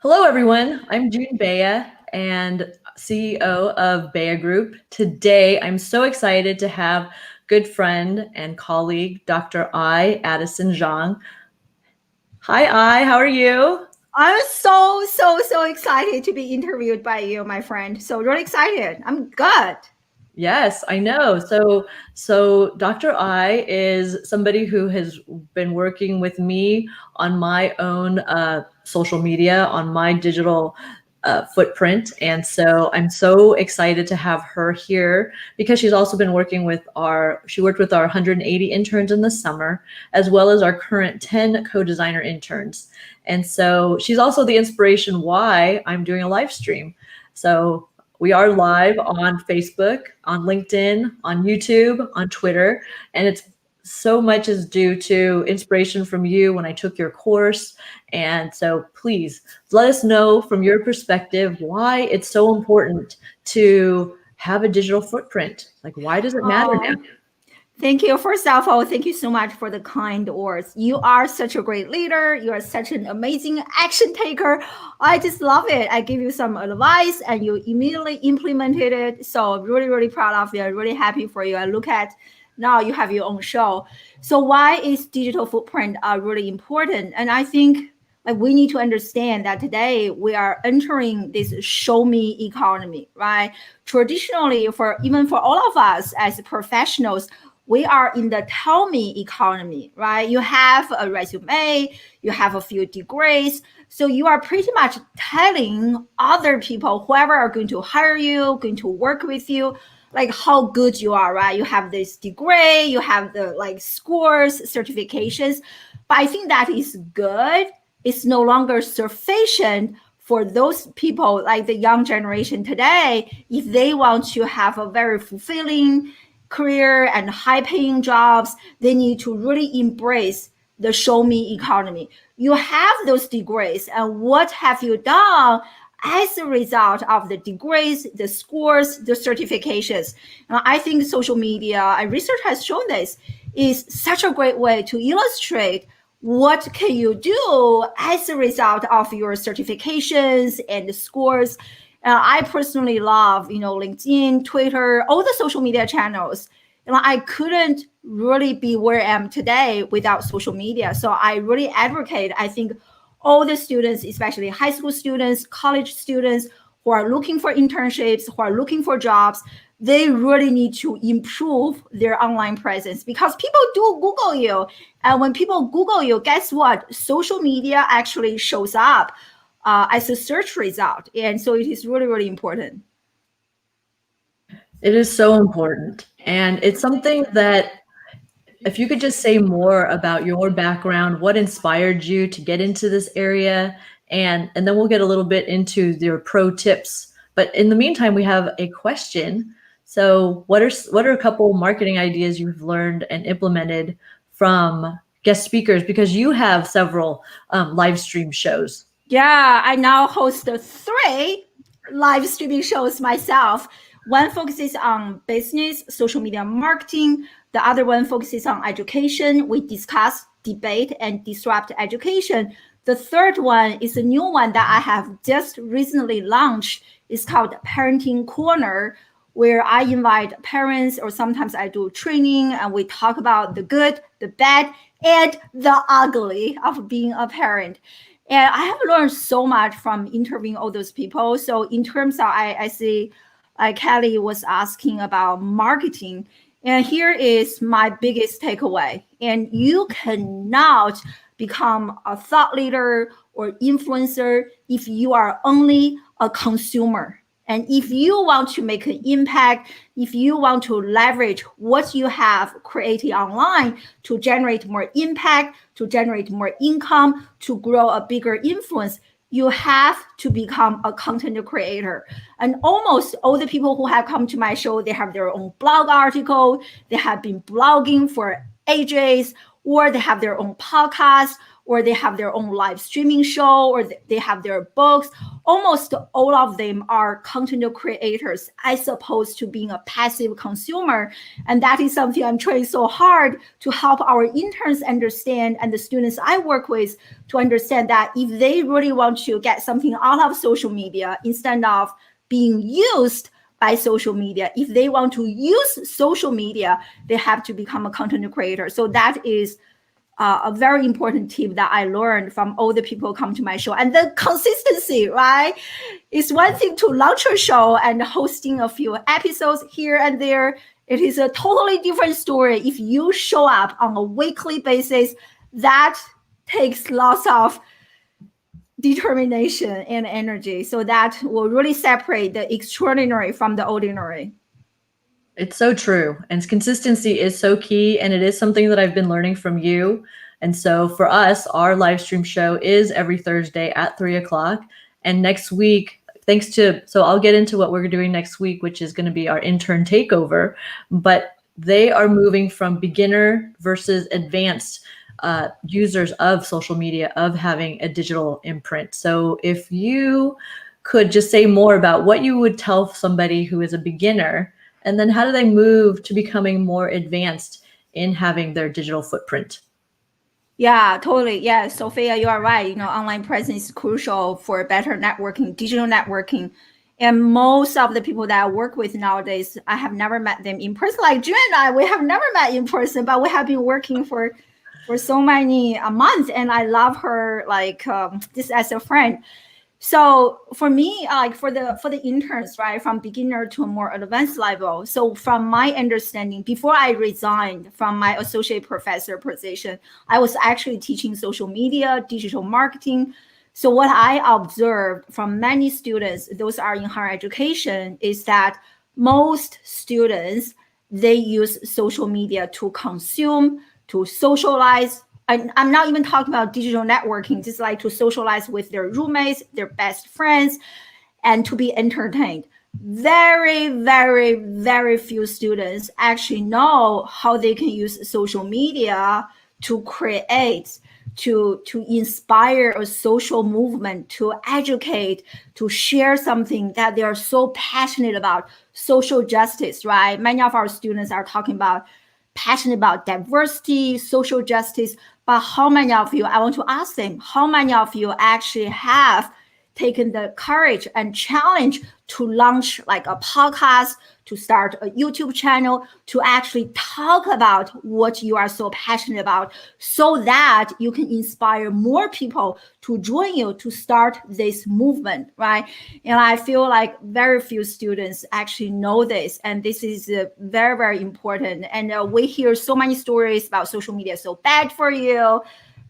Hello, everyone. I'm June Baya and CEO of BayhaGroup. Today, I'm so excited to have good friend and colleague, Dr. Addyson-Zhang. Hi, how are you? I'm so excited to be interviewed by you, my friend. So really excited. I'm good. Yes, I know. So Dr. I is somebody who has been working with me on my own social media, on my digital footprint. And so I'm so excited to have her here because she's also been working with she worked with our 180 interns in the summer, as well as our current 10 co-designer interns. And so she's also the inspiration why I'm doing a live stream. So we are live on Facebook, on LinkedIn, on YouTube, on Twitter, and it's so much is due to inspiration from you when I took your course. And so please let us know from your perspective why it's so important to have a digital footprint. Like, why does it matter now? Thank you. First of all, thank you so much for the kind words. You are such a great leader. You are such an amazing action taker. I just love it. I give you some advice and you immediately implemented it. So really proud of you. I'm really happy for you. I look at now you have your own show. So why is digital footprint really important? And I think like we need to understand that today we are entering this show me economy, right? Traditionally, even for all of us as professionals, we are in the tell me economy, right? You have a resume, you have a few degrees. So you are pretty much telling other people, whoever are going to hire you, going to work with you, like how good you are, right? You have this degree, you have the like scores, certifications. But I think that is good. It's no longer sufficient for those people like the young generation today. If they want to have a very fulfilling career and high paying jobs, they need to really embrace the show me economy. You have those degrees, and what have you done as a result of the degrees, the scores, the certifications? And I think social media and research has shown this is such a great way to illustrate what can you do as a result of your certifications and the scores. I personally love, LinkedIn, Twitter, all the social media channels. I couldn't really be where I am today without social media. So I really advocate, I think all the students, especially high school students, college students who are looking for internships, who are looking for jobs, they really need to improve their online presence because people do Google you. And when people Google you, guess what? Social media actually shows up as a search result. And so it is really important. It is so important. And it's something that if you could just say more about your background, what inspired you to get into this area, and then we'll get a little bit into your pro tips. But in the meantime, we have a question. So what are a couple marketing ideas you've learned and implemented from guest speakers? Because you have several live stream shows. Yeah, I now host 3 live streaming shows myself. One focuses on business, social media marketing. The other one focuses on education. We discuss, debate, and disrupt education. The third one is a new one that I have just recently launched. It's called Parenting Corner, where I invite parents, or sometimes I do training, and we talk about the good, the bad, and the ugly of being a parent. And I have learned so much from interviewing all those people. So in terms of, I see Kelly was asking about marketing. And here is my biggest takeaway. And you cannot become a thought leader or influencer if you are only a consumer. And if you want to make an impact, if you want to leverage what you have created online to generate more impact, to generate more income, to grow a bigger influence, you have to become a content creator. And almost all the people who have come to my show, they have their own blog article, they have been blogging for ages, or they have their own podcast, or they have their own live streaming show, or they have their books. Almost all of them are content creators as opposed to being a passive consumer. And that is something I'm trying so hard to help our interns understand, and the students I work with to understand, that if they really want to get something out of social media instead of being used by social media, if they want to use social media, they have to become a content creator. So that is a very important tip that I learned from all the people who come to my show. And the consistency, right? It's one thing to launch a show and hosting a few episodes here and there. It is a totally different story if you show up on a weekly basis. That takes lots of determination and energy. So that will really separate the extraordinary from the ordinary. It's so true. And consistency is so key. And it is something that I've been learning from you. And so for us, our live stream show is every Thursday at 3:00. And next week, so I'll get into what we're doing next week, which is going to be our intern takeover. But they are moving from beginner versus advanced users of social media, of having a digital imprint. So if you could just say more about what you would tell somebody who is a beginner, and then how do they move to becoming more advanced in having their digital footprint? Yeah, totally. Yeah, Sophia, you are right. Online presence is crucial for better networking, digital networking. And most of the people that I work with nowadays, I have never met them in person. Like June and I, we have never met in person, but we have been working for so many months, and I love her just as a friend. So for me, for the interns, right, from beginner to a more advanced level. So from my understanding, before I resigned from my associate professor position, I was actually teaching social media, digital marketing. So what I observed from many students, those are in higher education, is that most students, they use social media to consume, to socialize. I'm not even talking about digital networking, just like to socialize with their roommates, their best friends, and to be entertained. Very, very, very few students actually know how they can use social media to create, to inspire a social movement, to educate, to share something that they are so passionate about, social justice, right? Many of our students are talking about passionate about diversity, social justice, but how many of you, I want to ask them, how many of you actually have taken the courage and challenge to launch like a podcast, to start a YouTube channel, to actually talk about what you are so passionate about, so that you can inspire more people to join you to start this movement, right? And I feel like very few students actually know this, and this is very, very important. And we hear so many stories about social media so bad for you,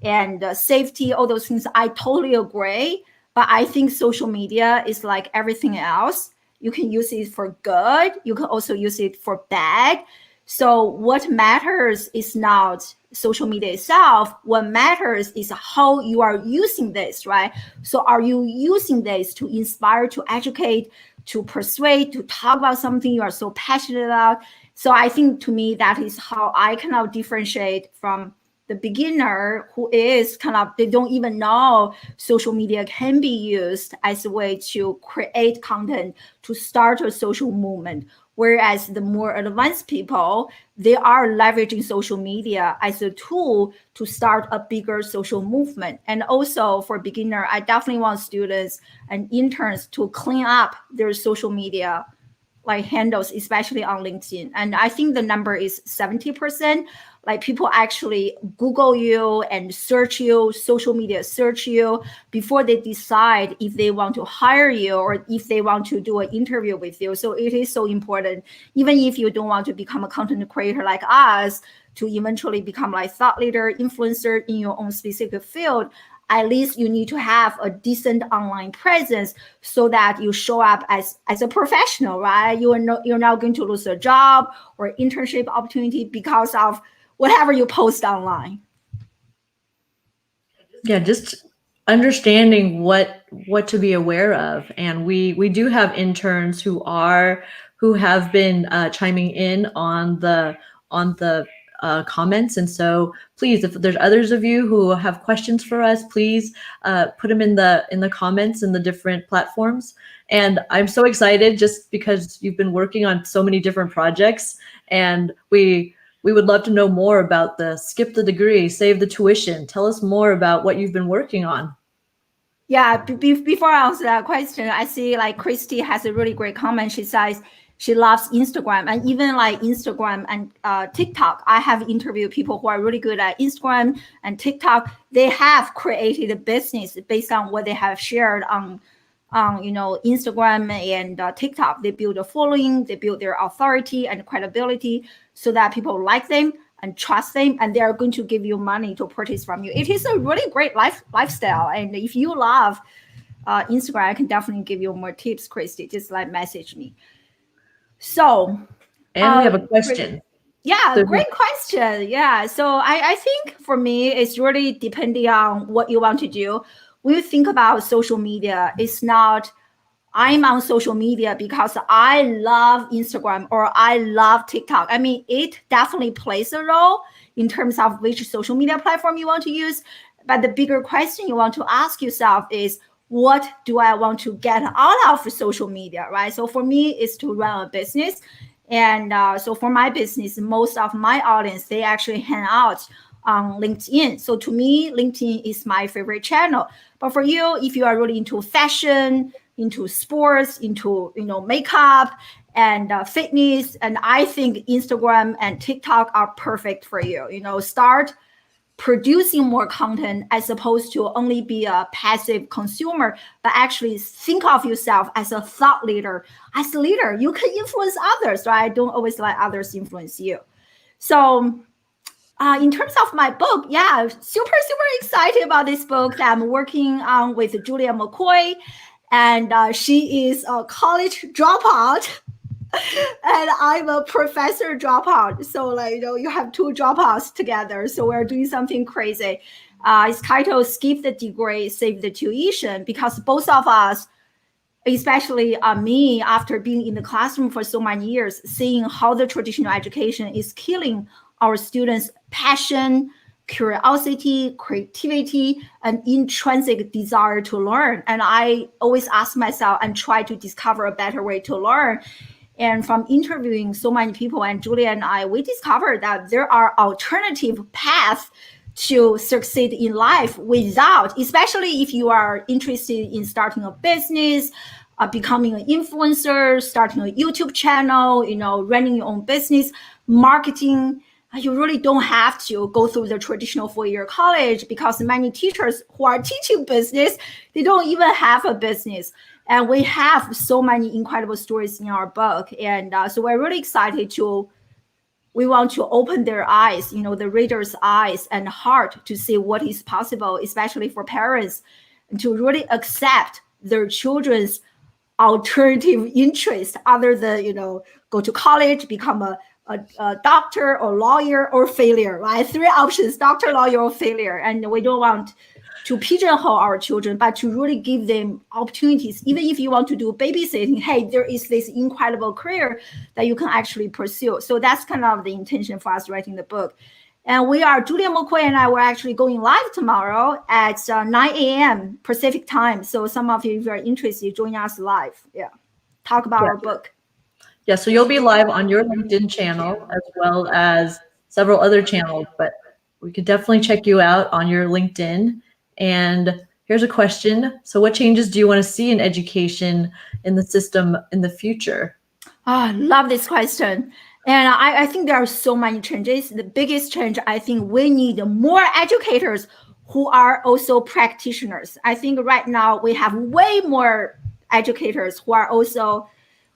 and safety, all those things. I totally agree. But I think social media is like everything else. You can use it for good. You can also use it for bad. So what matters is not social media itself. What matters is how you are using this, right? So are you using this to inspire, to educate, to persuade, to talk about something you are so passionate about? So I think, to me, that is how I cannot differentiate from the beginner who is they don't even know social media can be used as a way to create content, to start a social movement. Whereas the more advanced people, they are leveraging social media as a tool to start a bigger social movement. And also for beginner, I definitely want students and interns to clean up their social media like handles, especially on LinkedIn. And I think the number is 70%. Like people actually Google you and search you, social media search you before they decide if they want to hire you or if they want to do an interview with you. So it is so important, even if you don't want to become a content creator like us, to eventually become like thought leader, influencer in your own specific field. At least you need to have a decent online presence so that you show up as a professional, right? You're not going to lose a job or internship opportunity because of whatever you post online. Yeah, just understanding what to be aware of. And we do have interns who have been chiming in on the comments. And so please, if there's others of you who have questions for us, please put them in the comments in the different platforms. And I'm so excited just because you've been working on so many different projects, and we would love to know more about the skip the degree, save the tuition. Tell us more about what you've been working on. Yeah, before I answer that question, I see like Christy has a really great comment. She says she loves Instagram, and even like Instagram and TikTok. I have interviewed people who are really good at Instagram and TikTok. They have created a business based on what they have shared on Instagram and TikTok. They build a following, they build their authority and credibility so that people like them and trust them, and they are going to give you money to purchase from you. It is a really great lifestyle. And if you love Instagram, I can definitely give you more tips, Christy. Just like message me. So, and we have a question. Yeah, so, great question. Yeah, so I think for me, it's really depending on what you want to do. When you think about social media, it's not I'm on social media because I love Instagram or I love TikTok. I mean, it definitely plays a role in terms of which social media platform you want to use. But the bigger question you want to ask yourself is, what do I want to get out of social media, right? So for me, it's to run a business. And so for my business, most of my audience, they actually hang out on LinkedIn. So to me, LinkedIn is my favorite channel. But for you, if you are really into fashion, into sports, into makeup and fitness, and I think Instagram and TikTok are perfect for you. Start producing more content as opposed to only be a passive consumer, but actually think of yourself as a thought leader. As a leader, you can influence others, right? Don't always let others influence you. So in terms of my book, yeah, super excited about this book that I'm working on with Julia McCoy. And she is a college dropout and I'm a professor dropout. So you have two dropouts together. So we're doing something crazy. It's titled Skip the Degree, Save the Tuition, because both of us, especially me, after being in the classroom for so many years, seeing how the traditional education is killing our students' passion, curiosity, creativity, and intrinsic desire to learn. And I always ask myself and try to discover a better way to learn. And from interviewing so many people, and Julia and I, we discovered that there are alternative paths to succeed in life without, especially if you are interested in starting a business, becoming an influencer, starting a YouTube channel, running your own business, marketing. You really don't have to go through the traditional 4-year college, because many teachers who are teaching business, they don't even have a business. And we have so many incredible stories in our book. And so we're really excited we want to open their eyes, the reader's eyes and heart to see what is possible, especially for parents, and to really accept their children's alternative interest other than, go to college, become a doctor or lawyer or failure, right? 3 options: doctor, lawyer, or failure. And we don't want to pigeonhole our children, but to really give them opportunities. Even if you want to do babysitting, hey, there is this incredible career that you can actually pursue. So that's kind of the intention for us writing the book. And Julia McCoy and I were actually going live tomorrow at 9 a.m. Pacific time. So some of you, if you're interested, join us live. Yeah. Talk about our book. Yeah, so you'll be live on your LinkedIn channel as well as several other channels, but we could definitely check you out on your LinkedIn. And here's a question. So what changes do you want to see in education in the system in the future? I love this question. And I think there are so many changes. The biggest change, I think we need more educators who are also practitioners. I think right now we have way more educators who are only,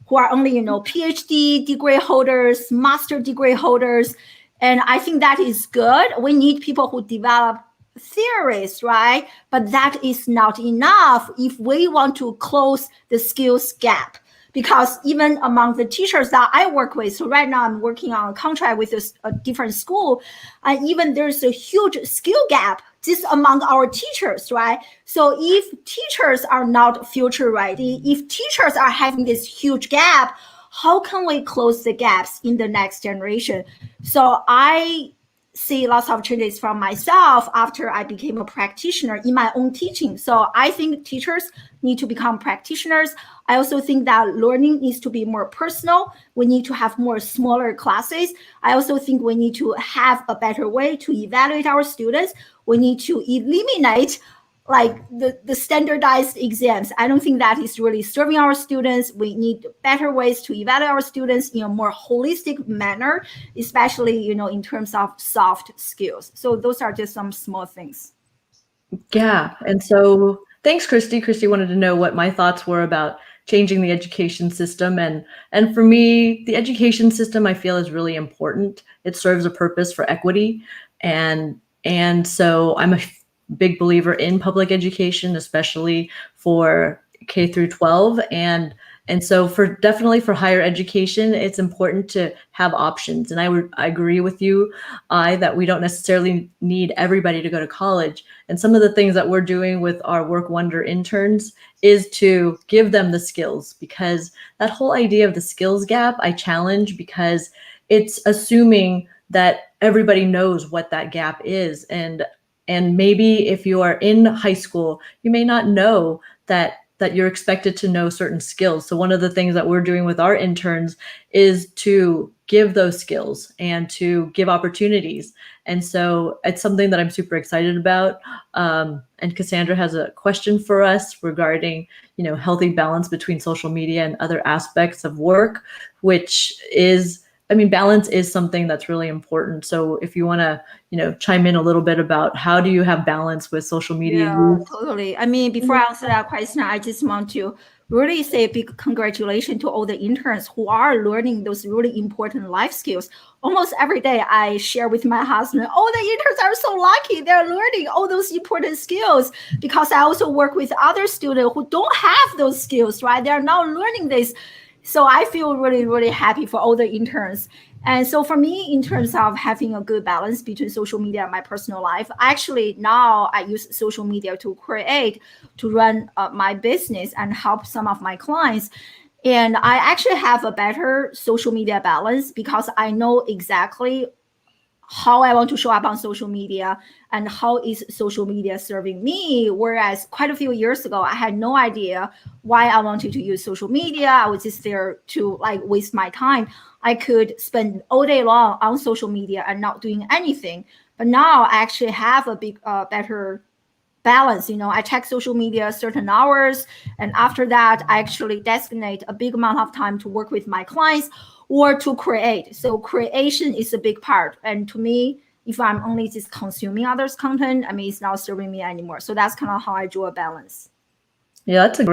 PhD degree holders, master degree holders. And I think that is good. We need people who develop theories, right? But that is not enough if we want to close the skills gap. Because even among the teachers that I work with, so right now I'm working on a contract with a different school, and even there's a huge skill gap just among our teachers, right? So if teachers are not future ready, if teachers are having this huge gap, how can we close the gaps in the next generation? So I see lots of changes from myself after I became a practitioner in my own teaching. So I think teachers need to become practitioners. I also think that learning needs to be more personal. We need to have more smaller classes. I also think we need to have a better way to evaluate our students. We need to eliminate like the standardized exams. I don't think that is really serving our students. We need better ways to evaluate our students in a more holistic manner, especially, in terms of soft skills. So those are just some small things. Yeah. And so thanks, Christy. Christy wanted to know what my thoughts were about changing the education system. And for me, the education system I feel is really important. It serves a purpose for equity. And so I'm a big believer in public education, especially for K through 12. And so definitely for higher education, it's important to have options. And I agree with you, that we don't necessarily need everybody to go to college. And some of the things that we're doing with our Work Wonder interns is to give them the skills, because that whole idea of the skills gap, I challenge, because it's assuming that everybody knows what that gap is. And maybe if you are in high school, you may not know that you're expected to know certain skills. So one of the things that we're doing with our interns is to give those skills and to give opportunities. And so it's something that I'm super excited about. And Cassandra has a question for us regarding, healthy balance between social media and other aspects of work, which is, balance is something that's really important. So if you want to, chime in a little bit about how do you have balance with social media use? Totally. Before I answer that question, I just want to really say a big congratulations to all the interns who are learning those really important life skills. Almost every day I share with my husband, oh, the interns are so lucky. They're learning all those important skills, because I also work with other students who don't have those skills, right? They're now learning this. So I feel really, really happy for all the interns. And so for me, in terms of having a good balance between social media and my personal life, actually now I use social media to run my business and help some of my clients. And I actually have a better social media balance because I know exactly how I want to show up on social media and how is social media serving me. Whereas quite a few years ago, I had no idea why I wanted to use social media. I was just there to waste my time. I could spend all day long on social media and not doing anything. But now I actually have a better balance. I check social media certain hours, and after that I actually designate a big amount of time to work with my clients or to create. So creation is a big part, and to me, if I'm only just consuming others' content, it's not serving me anymore. So that's kind of how I draw a balance. Yeah, that's a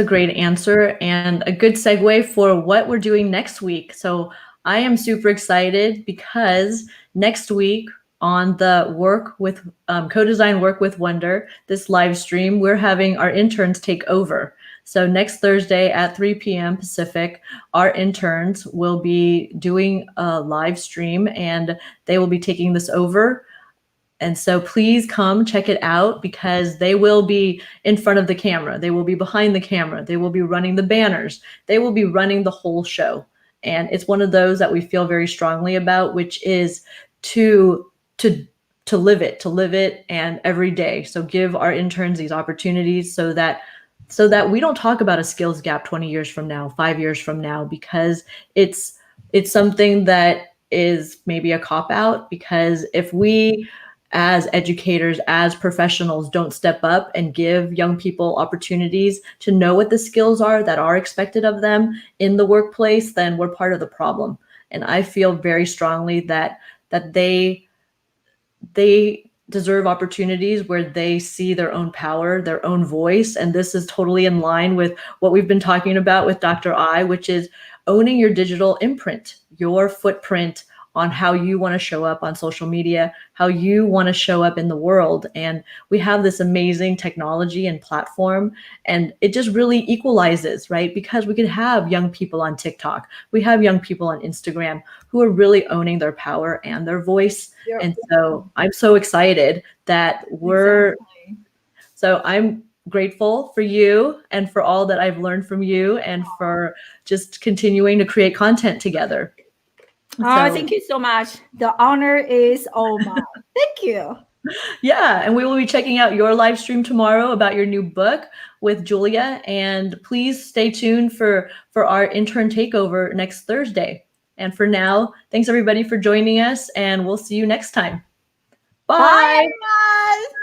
great answer and a good segue for what we're doing next week. So I am super excited because next week on the co-design Work with Wonder, this live stream, we're having our interns take over. So next Thursday at 3 p.m. Pacific, our interns will be doing a live stream and they will be taking this over. And so please come check it out, because they will be in front of the camera. They will be behind the camera. They will be running the banners. They will be running the whole show. And it's one of those that we feel very strongly about, which is to live it and every day. So give our interns these opportunities so that we don't talk about a skills gap 20 years from now, 5 years from now, because it's something that is maybe a cop out. Because if we as educators, as professionals, don't step up and give young people opportunities to know what the skills are that are expected of them in the workplace, then we're part of the problem. And I feel very strongly that they deserve opportunities where they see their own power, their own voice. And this is totally in line with what we've been talking about with Dr. I, which is owning your digital imprint, your footprint on how you want to show up on social media, how you want to show up in the world. And we have this amazing technology and platform, and it just really equalizes, right? Because we could have young people on TikTok, we have young people on Instagram who are really owning their power and their voice. And so I'm so excited that grateful for you and for all that I've learned from you and for just continuing to create content together. Oh, thank you so much. The honor is all mine. Thank you. Yeah, and we will be checking out your live stream tomorrow about your new book with Julia. And please stay tuned for our intern takeover next Thursday. And for now, thanks everybody for joining us, and we'll see you next time. Bye. Bye everyone.